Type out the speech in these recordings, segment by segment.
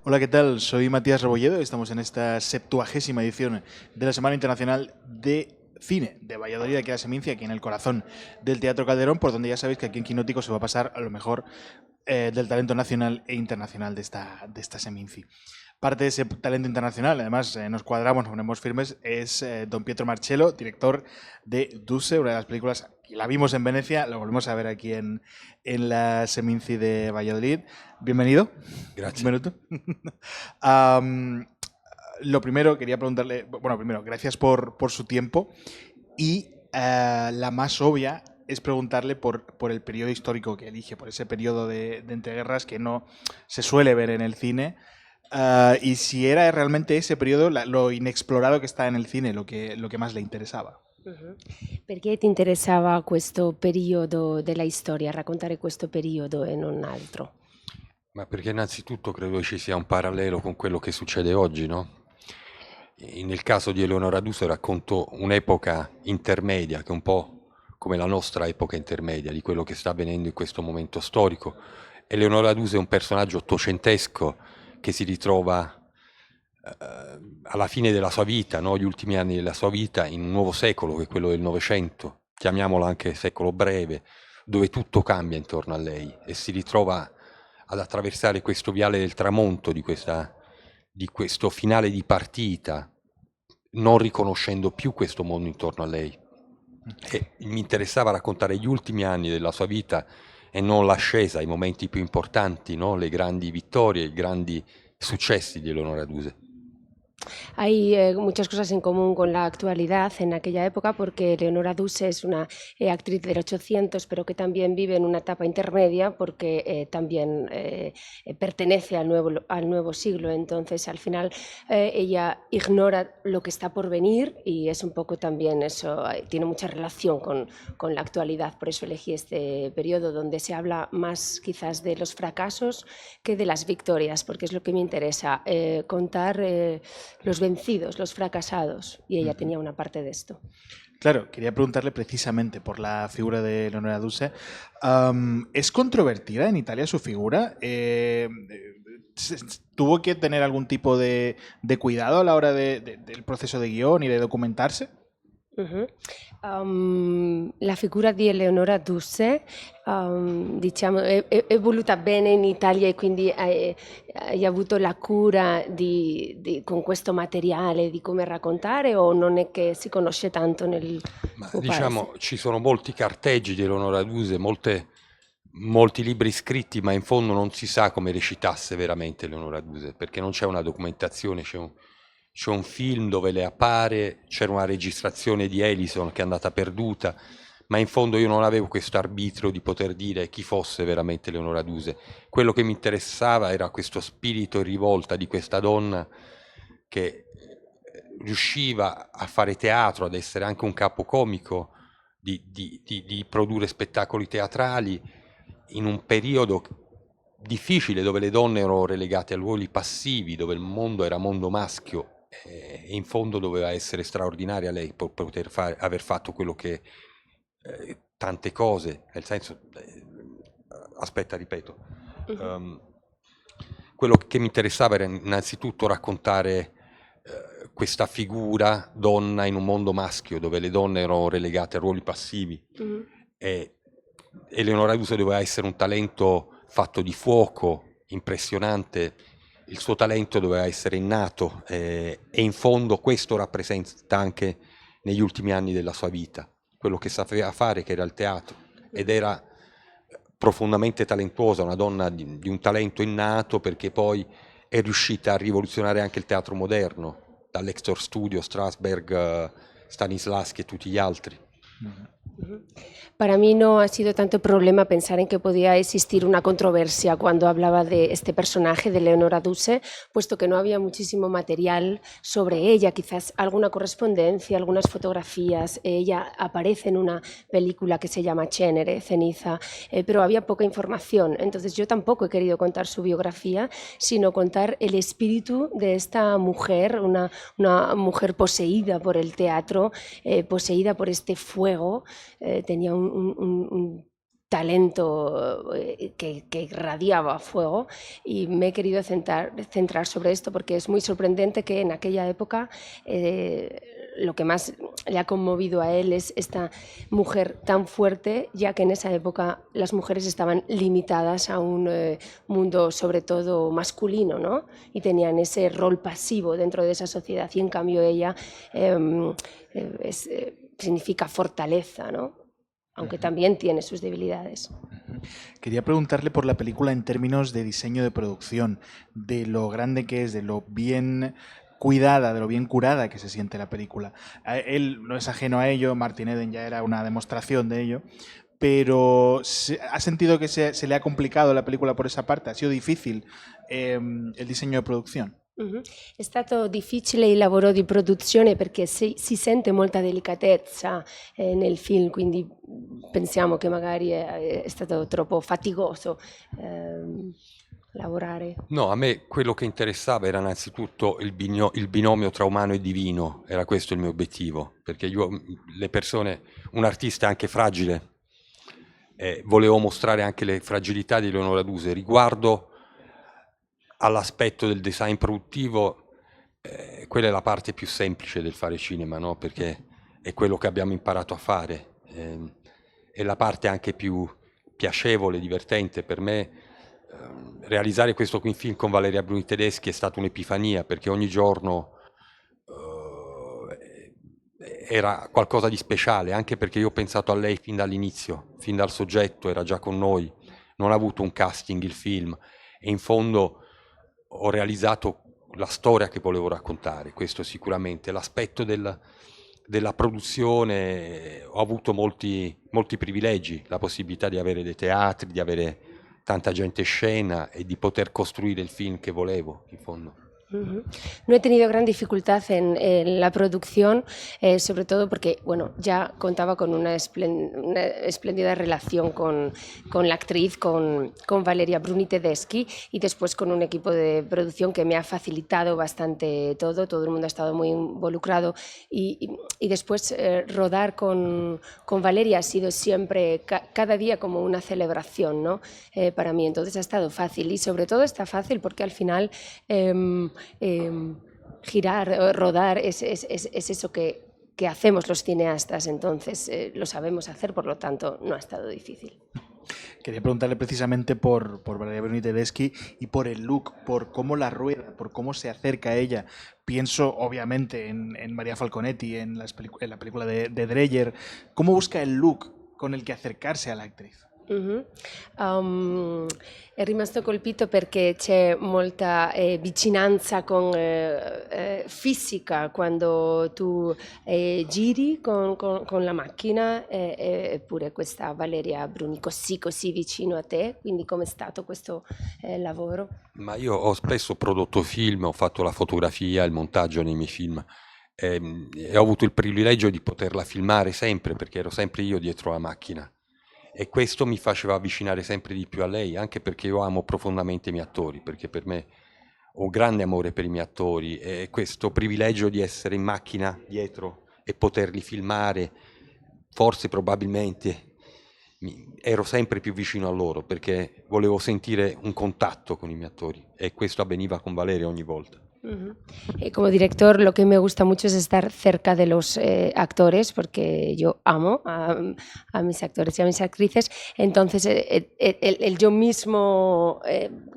Hola, ¿qué tal? Soy Matías Rebolledo y estamos en esta 70ª edición de la Semana Internacional de Cine de Valladolid, aquí a la Semincia, aquí en el corazón del Teatro Calderón, por donde ya sabéis que aquí en Quinótico se va a pasar a lo mejor del talento nacional e internacional de esta Seminci. Parte de ese talento internacional, además nos cuadramos, nos ponemos firmes, es don Pietro Marcello, director de Duse, una de las películas que la vimos en Venecia, la volvemos a ver aquí en la Seminci de Valladolid. Bienvenido. Un Grazie. minuto. Am, lo primero, quería preguntarle, bueno, primero, gracias por su tiempo y la más obvia es preguntarle por el periodo histórico que elige, por ese periodo de entreguerras que no se suele ver en el cine. Y si era realmente ese periodo, lo inexplorado que está en el cine, lo que más le interesaba. Perché ti interessava questo periodo della storia, raccontare questo periodo e non altro? Ma perché innanzitutto credo ci sia un parallelo con quello che succede oggi, no? Nel caso di Eleonora Duse racconto un'epoca intermedia, che è un po' come la nostra epoca intermedia, di quello che sta avvenendo in questo momento storico. Eleonora Duse è un personaggio ottocentesco che si ritrova alla fine della sua vita, no? Gli ultimi anni della sua vita, in un nuovo secolo, che è quello del Novecento, chiamiamolo anche secolo breve, dove tutto cambia intorno a lei e si ritrova ad attraversare questo viale del tramonto di questo finale di partita, non riconoscendo più questo mondo intorno a lei. E mi interessava raccontare gli ultimi anni della sua vita e non l'ascesa, i momenti più importanti, no? Le grandi vittorie, i grandi successi di Eleonora Duse. Hay muchas cosas en común con la actualidad en aquella época porque Leonora Duse es una actriz del 800, pero que también vive en una etapa intermedia porque también pertenece al nuevo siglo. Entonces, al final, ella ignora lo que está por venir y es un poco también eso, tiene mucha relación con la actualidad. Por eso elegí este periodo donde se habla más quizás de los fracasos que de las victorias, porque es lo que me interesa, contar los vencidos, los fracasados, y ella tenía una parte de esto. Claro, quería preguntarle precisamente por la figura de Leonora Duse. ¿Es controvertida en Italia su figura? ¿Tuvo que tener algún tipo de cuidado a la hora del proceso de guión y de documentarse? La figura di Eleonora Duse, diciamo, è voluta bene in Italia e quindi hai avuto la cura con questo materiale di come raccontare o non è che si conosce tanto nel Ma tuo paese? diciamo, ci sono molti carteggi di Eleonora Duse, molti libri scritti, ma in fondo non si sa come recitasse veramente Eleonora Duse, perché non c'è una documentazione, c'è un film dove lei appare, c'era una registrazione di Ellison che è andata perduta, ma in fondo io non avevo questo arbitrio di poter dire chi fosse veramente Eleonora Duse. Quello che mi interessava era questo spirito in rivolta di questa donna che riusciva a fare teatro, ad essere anche un capocomico, di produrre spettacoli teatrali in un periodo difficile dove le donne erano relegate a ruoli passivi, dove il mondo era mondo maschio e in fondo doveva essere straordinaria lei per poter aver fatto quello che tante cose, nel senso, aspetta, ripeto, quello che mi interessava era innanzitutto raccontare questa figura donna in un mondo maschio dove le donne erano relegate a ruoli passivi e Eleonora Duse doveva essere un talento fatto di fuoco, impressionante, il suo talento doveva essere innato e in fondo questo rappresenta anche negli ultimi anni della sua vita, quello che sapeva fare, che era il teatro, ed era profondamente talentuosa, una donna di un talento innato perché poi è riuscita a rivoluzionare anche il teatro moderno, dall'Extor Studio, Strasberg, Stanislavski e tutti gli altri. Para mí no ha sido tanto problema pensar en que podía existir una controversia cuando hablaba de este personaje de Leonora Duse, puesto que no había muchísimo material sobre ella, quizás alguna correspondencia, algunas fotografías. Ella aparece en una película que se llama Cenere, Ceniza, pero había poca información. Entonces yo tampoco he querido contar su biografía, sino contar el espíritu de esta mujer, una mujer poseída por el teatro, poseída por este fuego. Tenía un talento que irradiaba fuego, y me he querido centrar sobre esto porque es muy sorprendente que en aquella época lo que más le ha conmovido a él es esta mujer tan fuerte, ya que en esa época las mujeres estaban limitadas a un mundo sobre todo masculino, ¿no? Y tenían ese rol pasivo dentro de esa sociedad, y en cambio ella significa fortaleza, ¿no? Aunque también tiene sus debilidades. Quería preguntarle por la película en términos de diseño de producción, de lo grande que es, de lo bien cuidada, de lo bien curada que se siente la película. Él no es ajeno a ello, Martin Eden ya era una demostración de ello, pero ¿ha sentido que se le ha complicado la película por esa parte? ¿Ha sido difícil el diseño de producción? È stato difficile il lavoro di produzione perché si sente molta delicatezza nel film, quindi pensiamo che magari è stato troppo faticoso lavorare. No, a me quello che interessava era innanzitutto il binomio tra umano e divino, era questo il mio obiettivo, perché le persone, un artista è anche fragile, volevo mostrare anche le fragilità di Leonora Duse riguardo all'aspetto del design produttivo. Quella è la parte più semplice del fare cinema, no? Perché è quello che abbiamo imparato a fare, è la parte anche più piacevole, divertente per me. Realizzare questo film con Valeria Bruni Tedeschi è stata un'epifania, perché ogni giorno era qualcosa di speciale, anche perché io ho pensato a lei fin dall'inizio, fin dal soggetto, era già con noi, non ha avuto un casting il film, e in fondo ho realizzato la storia che volevo raccontare, questo sicuramente. L'aspetto della produzione, ho avuto molti privilegi, la possibilità di avere dei teatri, di avere tanta gente in scena e di poter costruire il film che volevo, in fondo. No he tenido gran dificultad en la producción, sobre todo porque bueno, ya contaba con una espléndida relación con la actriz, con Valeria Bruni Tedeschi, y después con un equipo de producción que me ha facilitado bastante todo el mundo ha estado muy involucrado, y después rodar con Valeria ha sido siempre, cada día como una celebración, ¿no? Para mí, entonces ha estado fácil, y sobre todo está fácil porque al final girar, rodar es eso que hacemos los cineastas, entonces lo sabemos hacer, por lo tanto no ha estado difícil. Quería preguntarle precisamente por Valeria Bruni Tedeschi y por el look, por cómo la rueda, por cómo se acerca a ella. Pienso obviamente en Maria Falconetti, en la película de Dreyer. ¿Cómo busca el look con el que acercarse a la actriz? È rimasto colpito perché c'è molta vicinanza fisica quando tu giri con la macchina, eppure questa Valeria Bruni così vicino a te, quindi com'è stato questo lavoro? Ma io ho spesso prodotto film, ho fatto la fotografia, il montaggio nei miei film, e ho avuto il privilegio di poterla filmare sempre, perché ero sempre io dietro la macchina. E questo mi faceva avvicinare sempre di più a lei, anche perché io amo profondamente i miei attori, perché per me ho grande amore per i miei attori, e questo privilegio di essere in macchina dietro e poterli filmare, forse probabilmente ero sempre più vicino a loro, perché volevo sentire un contatto con i miei attori, e questo avveniva con Valeria ogni volta. Como director, lo que me gusta mucho es estar cerca de los actores, porque yo amo a mis actores y a mis actrices. Entonces, el yo mismo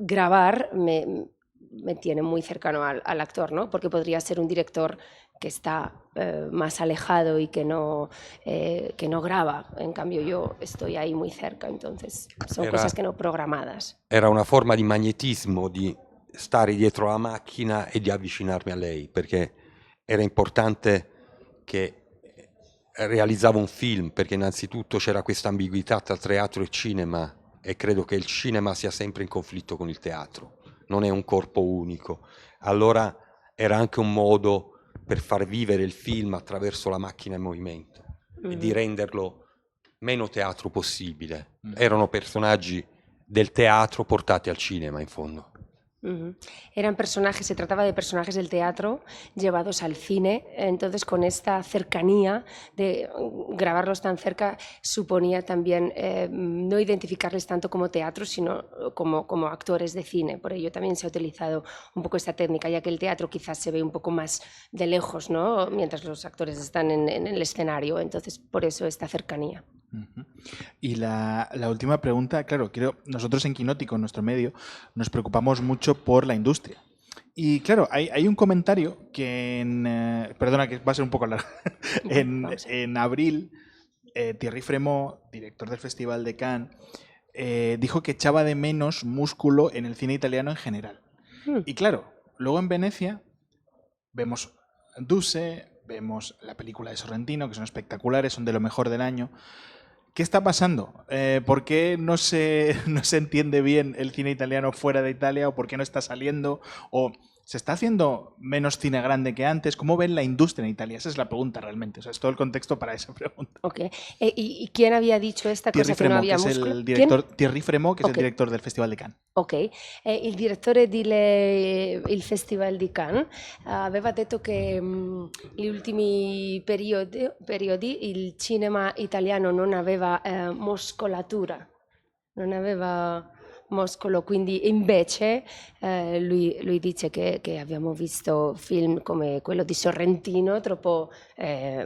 grabar me tiene muy cercano al actor, ¿no? Porque podría ser un director que está más alejado y que no graba. En cambio, yo estoy ahí muy cerca, entonces son cosas que no programadas. Era una forma di magnetismo, di stare dietro la macchina e di avvicinarmi a lei, perché era importante che realizzavo un film, perché innanzitutto c'era questa ambiguità tra teatro e cinema, e credo che il cinema sia sempre in conflitto con il teatro, non è un corpo unico. Allora era anche un modo per far vivere il film attraverso la macchina in movimento e di renderlo meno teatro possibile. Erano personaggi del teatro portati al cinema, in fondo. Ujú. Eran personajes, se trataba de personajes del teatro llevados al cine, entonces con esta cercanía de grabarlos tan cerca suponía también no identificarles tanto como teatro, sino como actores de cine. Por ello también se ha utilizado un poco esta técnica, ya que el teatro quizás se ve un poco más de lejos, ¿no? Mientras los actores están en el escenario, entonces por eso esta cercanía. Ujú. Y la última pregunta, claro, nosotros en Quinótico, en nuestro medio, nos preocupamos mucho por la industria. Y claro, hay un comentario que perdona que va a ser un poco largo, en abril, Thierry Fremont, director del Festival de Cannes, dijo que echaba de menos músculo en el cine italiano en general. Y claro, luego en Venecia vemos Duse, vemos la película de Sorrentino, que son espectaculares, son de lo mejor del año. ¿Qué está pasando? ¿Por qué no se entiende bien el cine italiano fuera de Italia? ¿O por qué no está saliendo? ¿O se está haciendo menos cine grande que antes? ¿Cómo ven la industria en Italia? Esa es la pregunta realmente. O sea, es todo el contexto para esa pregunta. Ok. ¿Y quién había dicho esta Thierry cosa que no Fremont, había que es músculo? el director, ¿Quién? Thierry Fremont, que es el Ok. director del Festival de Cannes. Ok, il direttore il Festival di Cannes aveva detto che negli ultimi periodi il cinema italiano non aveva muscolatura, non aveva muscolo, quindi invece lui dice che abbiamo visto film come quello di Sorrentino, troppo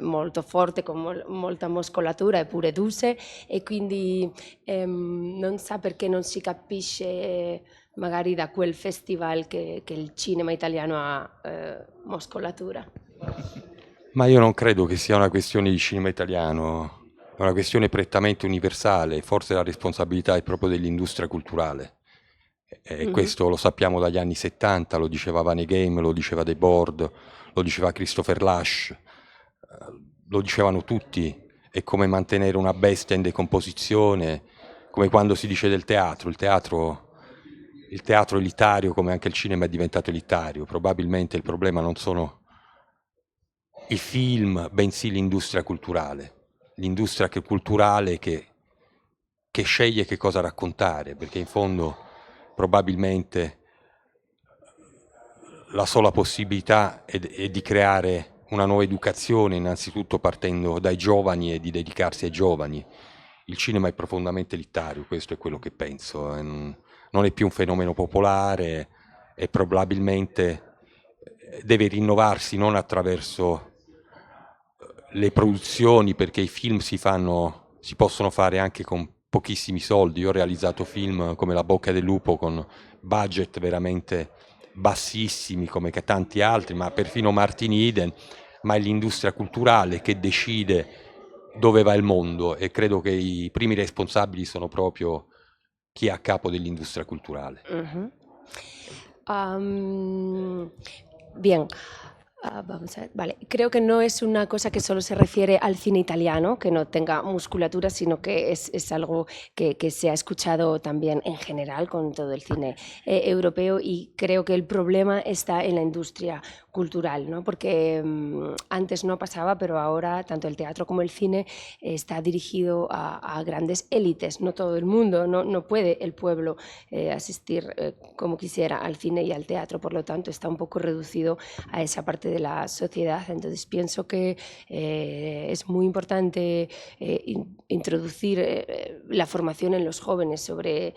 molto forte, con molta muscolatura, eppure Duse, e quindi non sa perché non si capisce magari da quel festival che il cinema italiano ha muscolatura. Ma io non credo che sia una questione di cinema italiano, è una questione prettamente universale, forse la responsabilità è proprio dell'industria culturale. E questo lo sappiamo dagli anni 70, lo diceva Vaneghem, lo diceva Debord, lo diceva Christopher Lasch, lo dicevano tutti. È come mantenere una bestia in decomposizione, come quando si dice del teatro. Il teatro è elitario, come anche il cinema è diventato elitario. Probabilmente il problema non sono i film, bensì l'industria culturale che sceglie che cosa raccontare, perché in fondo probabilmente la sola possibilità è di creare una nuova educazione, innanzitutto partendo dai giovani e di dedicarsi ai giovani. Il cinema è profondamente elitario, questo è quello che penso, non è più un fenomeno popolare e probabilmente deve rinnovarsi non attraverso le produzioni, perché i film si possono fare anche con pochissimi soldi. Io ho realizzato film come La bocca del lupo con budget veramente bassissimi come che tanti altri, ma perfino Martin Eden, ma è l'industria culturale che decide dove va il mondo e credo che i primi responsabili sono proprio chi è a capo dell'industria culturale. Bien. Vamos a ver, vale. Creo que no es una cosa que solo se refiere al cine italiano, que no tenga musculatura, sino que es algo que se ha escuchado también en general con todo el cine europeo, y creo que el problema está en la industria cultural, ¿no? Porque antes no pasaba, pero ahora tanto el teatro como el cine está dirigido a grandes élites. No todo el mundo, no puede el pueblo asistir como quisiera al cine y al teatro, por lo tanto está un poco reducido a esa parte de la sociedad. Entonces pienso que es muy importante introducir la formación en los jóvenes sobre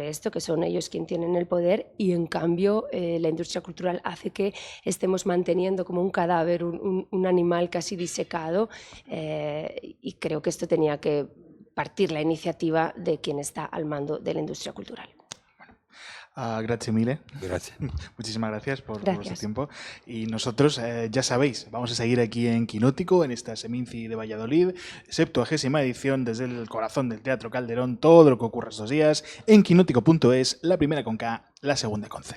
esto, que son ellos quienes tienen el poder, y en cambio la industria cultural hace que estemos manteniendo como un cadáver, un animal casi disecado, y creo que esto tenía que partir la iniciativa de quien está al mando de la industria cultural. Grazie mille. Gracias. Muchísimas gracias por vuestro tiempo. Y nosotros, ya sabéis, vamos a seguir aquí en Quinótico, en esta Seminci de Valladolid, 70ª edición desde el corazón del Teatro Calderón, todo lo que ocurre estos días, en quinótico.es, la primera con K, la segunda con C.